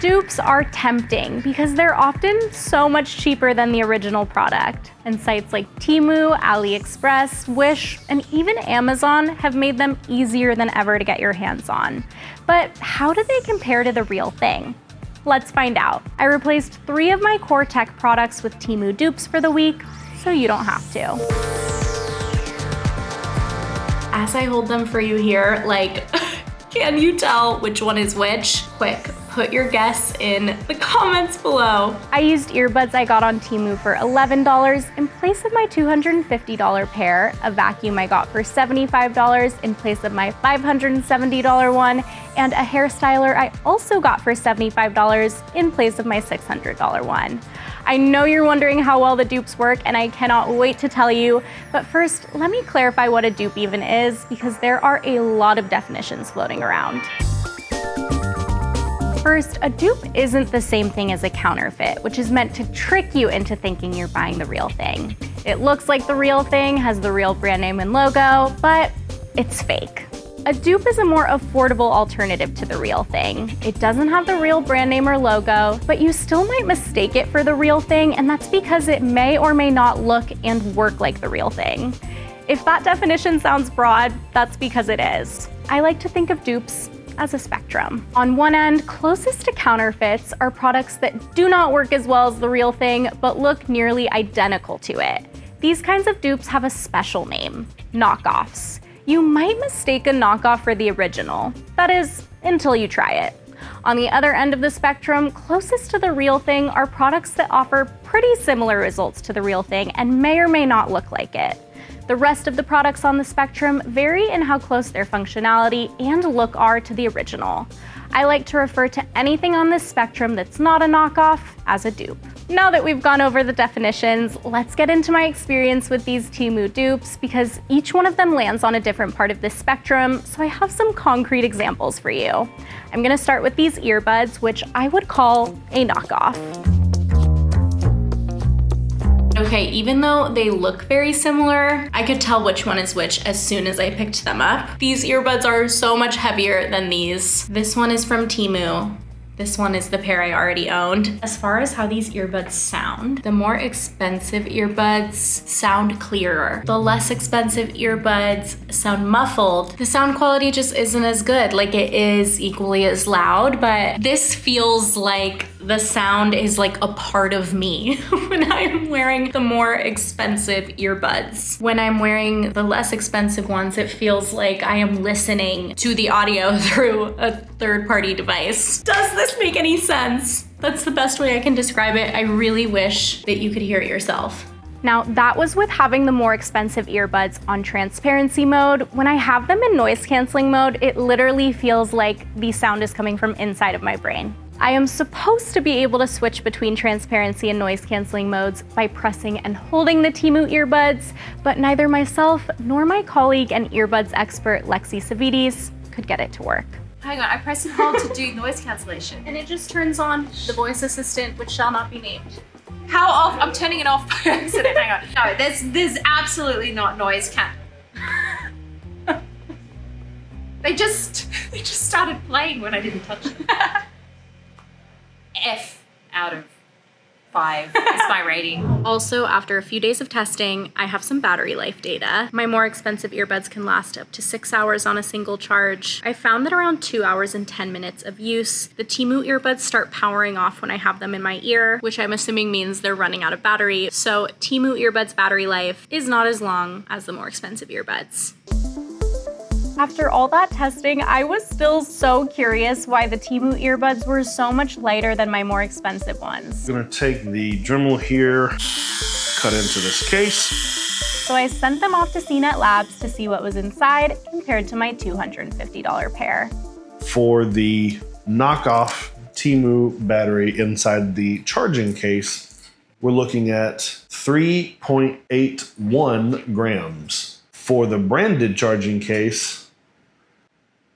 Dupes are tempting because they're often so much cheaper than the original product, and sites like Temu, AliExpress, Wish, and even Amazon have made them easier than ever to get your hands on. But how do they compare to the real thing? Let's find out. I replaced 3 of my core tech products with Temu dupes for the week, so you don't have to. As I hold them for you here, like, can you tell which one is which? Quick, put your guess in the comments below. I used earbuds I got on Temu for $11 in place of my $250 pair, a vacuum I got for $75 in place of my $570 one, and a hair styler I also got for $75 in place of my $600 one. I know you're wondering how well the dupes work, and I cannot wait to tell you, but first, let me clarify what a dupe even is, because there are a lot of definitions floating around. First, a dupe isn't the same thing as a counterfeit, which is meant to trick you into thinking you're buying the real thing. It looks like the real thing, has the real brand name and logo, but it's fake. A dupe is a more affordable alternative to the real thing. It doesn't have the real brand name or logo, but you still might mistake it for the real thing, and that's because it may or may not look and work like the real thing. If that definition sounds broad, that's because it is. I like to think of dupes as a spectrum. On one end, closest to counterfeits are products that do not work as well as the real thing, but look nearly identical to it. These kinds of dupes have a special name: knockoffs. You might mistake a knockoff for the original. That is, until you try it. On the other end of the spectrum, closest to the real thing are products that offer pretty similar results to the real thing and may or may not look like it. The rest of the products on the spectrum vary in how close their functionality and look are to the original. I like to refer to anything on this spectrum that's not a knockoff as a dupe. Now that we've gone over the definitions, let's get into my experience with these Temu dupes, because each one of them lands on a different part of this spectrum, so I have some concrete examples for you. I'm gonna start with these earbuds, which I would call a knockoff. Okay, even though they look very similar, I could tell which one is which as soon as I picked them up. These earbuds are so much heavier than these. This one is from Temu. This one is the pair I already owned. As far as how these earbuds sound, the more expensive earbuds sound clearer. The less expensive earbuds sound muffled. The sound quality just isn't as good. Like, it is equally as loud, but this feels like the sound is like a part of me when I'm wearing the more expensive earbuds. When I'm wearing the less expensive ones, it feels like I am listening to the audio through a third-party device. Does this make any sense? That's the best way I can describe it. I really wish that you could hear it yourself. Now, that was with having the more expensive earbuds on transparency mode. When I have them in noise canceling mode, it literally feels like the sound is coming from inside of my brain. I am supposed to be able to switch between transparency and noise canceling modes by pressing and holding the Temu earbuds, but neither myself nor my colleague and earbuds expert Lexi Savides could get it to work. Hang on, I press and hold to do noise cancellation. And it just turns on the voice assistant, which shall not be named. How off? I'm turning it off by accident. Hang on. No, there's absolutely not noise They just started playing when I didn't touch them. F out of 5 is my rating. Also, after a few days of testing, I have some battery life data. My more expensive earbuds can last up to 6 hours on a single charge. I found that around 2 hours and 10 minutes of use, the Temu earbuds start powering off when I have them in my ear, which I'm assuming means they're running out of battery. So Temu earbuds battery life is not as long as the more expensive earbuds. After all that testing, I was still so curious why the Temu earbuds were so much lighter than my more expensive ones. I'm gonna take the Dremel here, cut into this case. So I sent them off to CNET Labs to see what was inside compared to my $250 pair. For the knockoff Temu battery inside the charging case, we're looking at 3.81 grams. For the branded charging case,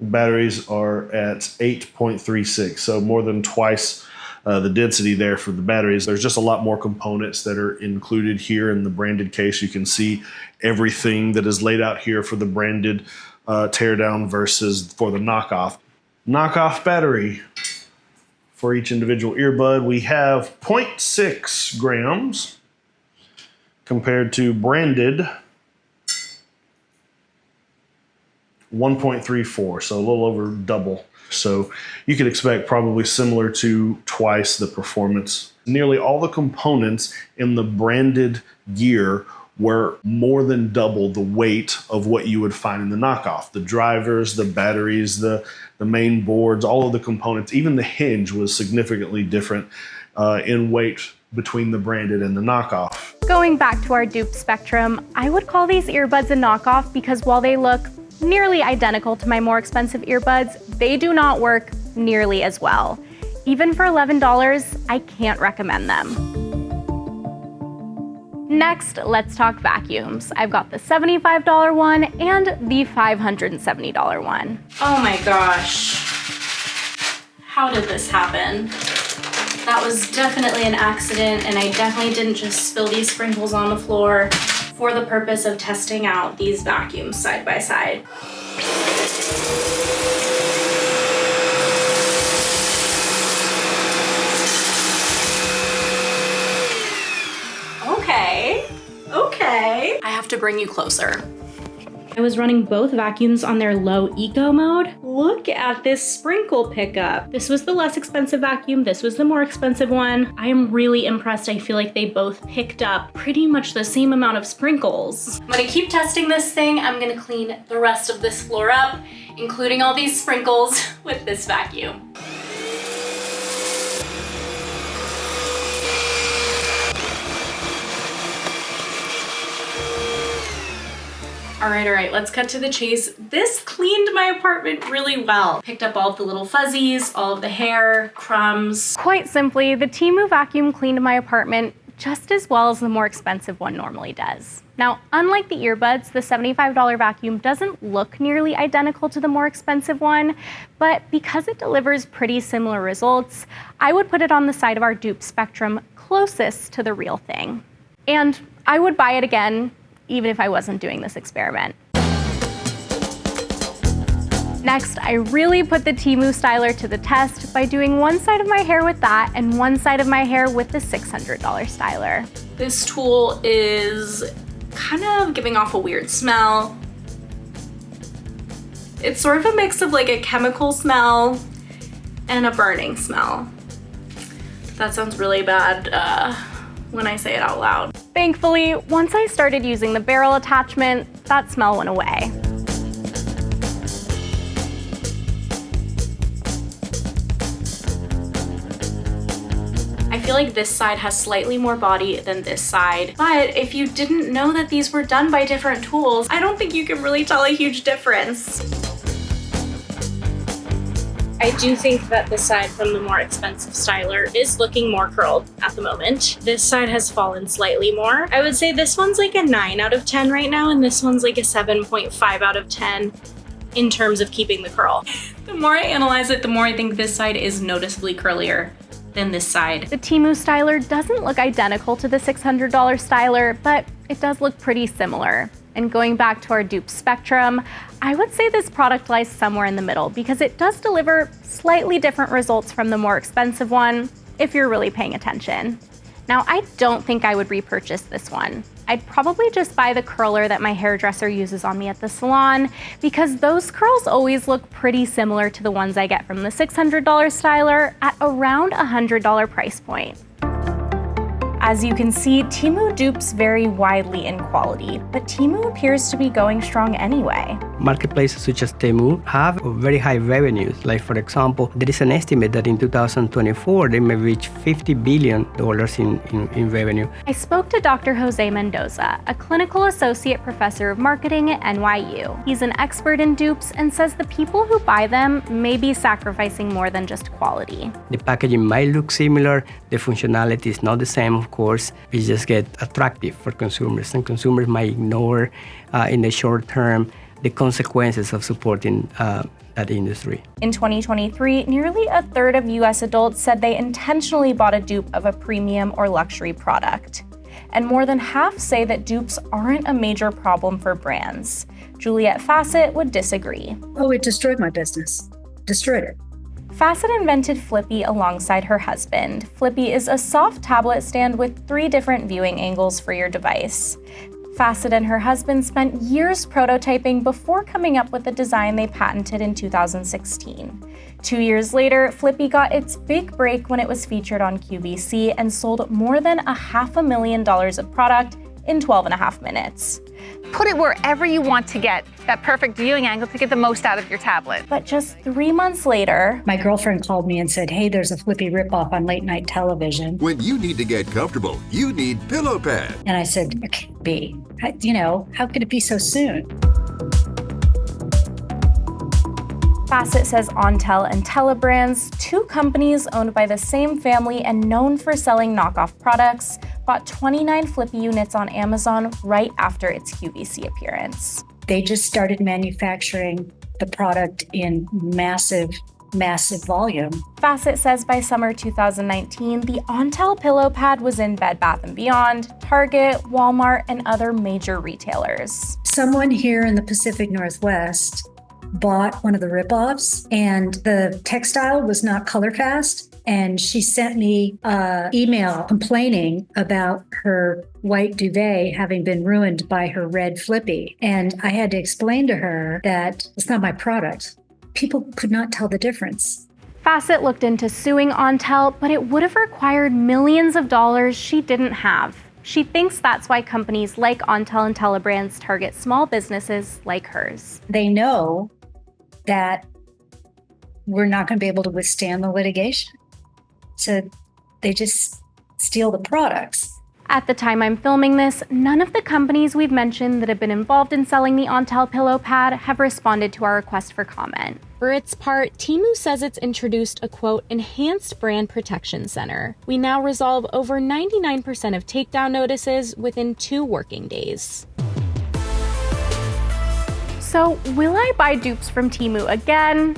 batteries are at 8.36, so more than twice the density there for the batteries. There's just a lot more components that are included here in the branded case. You can see everything that is laid out here for the branded teardown versus for the knockoff. Knockoff battery, for each individual earbud. We have 0.6 grams compared to branded 1.34, so a little over double. So you could expect probably similar to twice the performance. Nearly all the components in the branded gear were more than double the weight of what you would find in the knockoff. The drivers, the batteries, the main boards, all of the components, even the hinge was significantly different in weight between the branded and the knockoff. Going back to our dupe spectrum, I would call these earbuds a knockoff because while they look nearly identical to my more expensive earbuds, they do not work nearly as well. Even for $11, I can't recommend them. Next, let's talk vacuums. I've got the $75 one and the $570 one. Oh my gosh. How did this happen? That was definitely an accident, and I definitely didn't just spill these sprinkles on the floor for the purpose of testing out these vacuums side by side. Okay. I have to bring you closer. I was running both vacuums on their low eco mode. Look at this sprinkle pickup. This was the less expensive vacuum. This was the more expensive one. I am really impressed. I feel like they both picked up pretty much the same amount of sprinkles. I'm gonna keep testing this thing. I'm gonna clean the rest of this floor up, including all these sprinkles with this vacuum. All right, let's cut to the chase. This cleaned my apartment really well. Picked up all of the little fuzzies, all of the hair, crumbs. Quite simply, the Temu vacuum cleaned my apartment just as well as the more expensive one normally does. Now, unlike the earbuds, the $75 vacuum doesn't look nearly identical to the more expensive one, but because it delivers pretty similar results, I would put it on the side of our dupe spectrum closest to the real thing. And I would buy it again, even if I wasn't doing this experiment. Next, I really put the Temu styler to the test by doing one side of my hair with that and one side of my hair with the $600 styler. This tool is kind of giving off a weird smell. It's sort of a mix of like a chemical smell and a burning smell. That sounds really bad when I say it out loud. Thankfully, once I started using the barrel attachment, that smell went away. I feel like this side has slightly more body than this side, but if you didn't know that these were done by different tools, I don't think you can really tell a huge difference. I do think that this side from the more expensive styler is looking more curled at the moment. This side has fallen slightly more. I would say this one's like a 9 out of 10 right now, and this one's like a 7.5 out of 10 in terms of keeping the curl. The more I analyze it, the more I think this side is noticeably curlier than this side. The Temu styler doesn't look identical to the $600 styler, but it does look pretty similar. And going back to our dupe spectrum, I would say this product lies somewhere in the middle because it does deliver slightly different results from the more expensive one if you're really paying attention. Now, I don't think I would repurchase this one. I'd probably just buy the curler that my hairdresser uses on me at the salon because those curls always look pretty similar to the ones I get from the $600 styler at around $100 price point. As you can see, Temu dupes vary widely in quality, but Temu appears to be going strong anyway. Marketplaces such as Temu have very high revenues. Like for example, there is an estimate that in 2024 they may reach $50 billion in revenue. I spoke to Dr. Jose Mendoza, a clinical associate professor of marketing at NYU. He's an expert in dupes and says the people who buy them may be sacrificing more than just quality. The packaging might look similar, the functionality is not the same, of course. It just gets attractive for consumers, and consumers might ignore in the short term the consequences of supporting that industry. In 2023, nearly a third of US adults said they intentionally bought a dupe of a premium or luxury product. And more than half say that dupes aren't a major problem for brands. Juliette Fassett would disagree. Oh, it destroyed my business. Destroyed it. Facet invented Flippy alongside her husband. Flippy is a soft tablet stand with 3 different viewing angles for your device. Facet and her husband spent years prototyping before coming up with the design they patented in 2016. 2 years later, Flippy got its big break when it was featured on QVC and sold more than $500,000 of product in 12.5 minutes. Put it wherever you want to get that perfect viewing angle to get the most out of your tablet. But just 3 months later, my girlfriend called me and said, hey, there's a Flippy ripoff on late night television. When you need to get comfortable, you need pillow pad. And I said, it can't be. How could it be so soon? Facet says Ontel and Telebrands, 2 companies owned by the same family and known for selling knockoff products, bought 29 Flippy units on Amazon right after its QVC appearance. They just started manufacturing the product in massive volume. Facet says by summer 2019, the Ontel pillow pad was in Bed Bath & Beyond, Target, Walmart, and other major retailers. Someone here in the Pacific Northwest bought one of the ripoffs, and the textile was not color fast, and she sent me an email complaining about her white duvet having been ruined by her red Flippy. And I had to explain to her that it's not my product. People could not tell the difference. Facet looked into suing Ontel, but it would have required millions of dollars she didn't have. She thinks that's why companies like Ontel and Telebrands target small businesses like hers. They know that we're not going to be able to withstand the litigation. So they just steal the products. At the time I'm filming this, none of the companies we've mentioned that have been involved in selling the Ontel pillow pad have responded to our request for comment. For its part, Temu says it's introduced a, quote, enhanced brand protection center. We now resolve over 99% of takedown notices within 2 working days. So will I buy dupes from Temu again?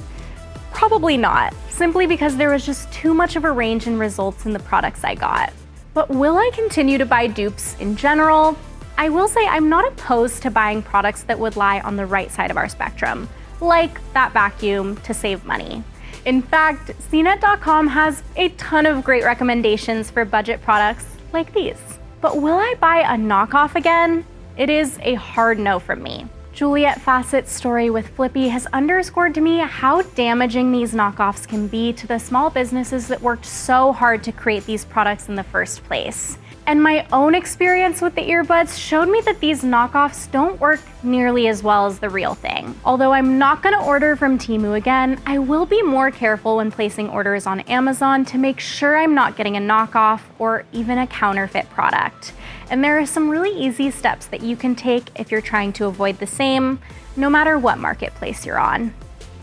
Probably not, simply because there was just too much of a range in results in the products I got. But will I continue to buy dupes in general? I will say I'm not opposed to buying products that would lie on the right side of our spectrum, like that vacuum to save money. In fact, CNET.com has a ton of great recommendations for budget products like these. But will I buy a knockoff again? It is a hard no from me. Juliet Facet's story with Flippy has underscored to me how damaging these knockoffs can be to the small businesses that worked so hard to create these products in the first place. And my own experience with the earbuds showed me that these knockoffs don't work nearly as well as the real thing. Although I'm not gonna order from Temu again, I will be more careful when placing orders on Amazon to make sure I'm not getting a knockoff or even a counterfeit product. And there are some really easy steps that you can take if you're trying to avoid the same, no matter what marketplace you're on.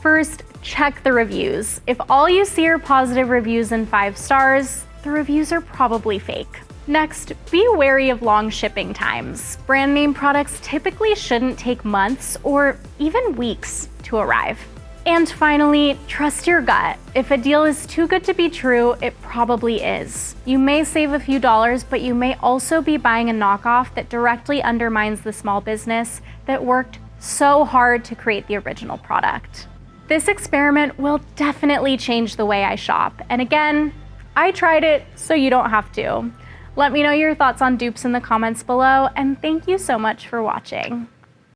First, check the reviews. If all you see are positive reviews and 5 stars, the reviews are probably fake. Next, be wary of long shipping times. Brand name products typically shouldn't take months or even weeks to arrive. And finally, trust your gut. If a deal is too good to be true, it probably is. You may save a few dollars, but you may also be buying a knockoff that directly undermines the small business that worked so hard to create the original product. This experiment will definitely change the way I shop. And again, I tried it, so you don't have to. Let me know your thoughts on dupes in the comments below, and thank you so much for watching.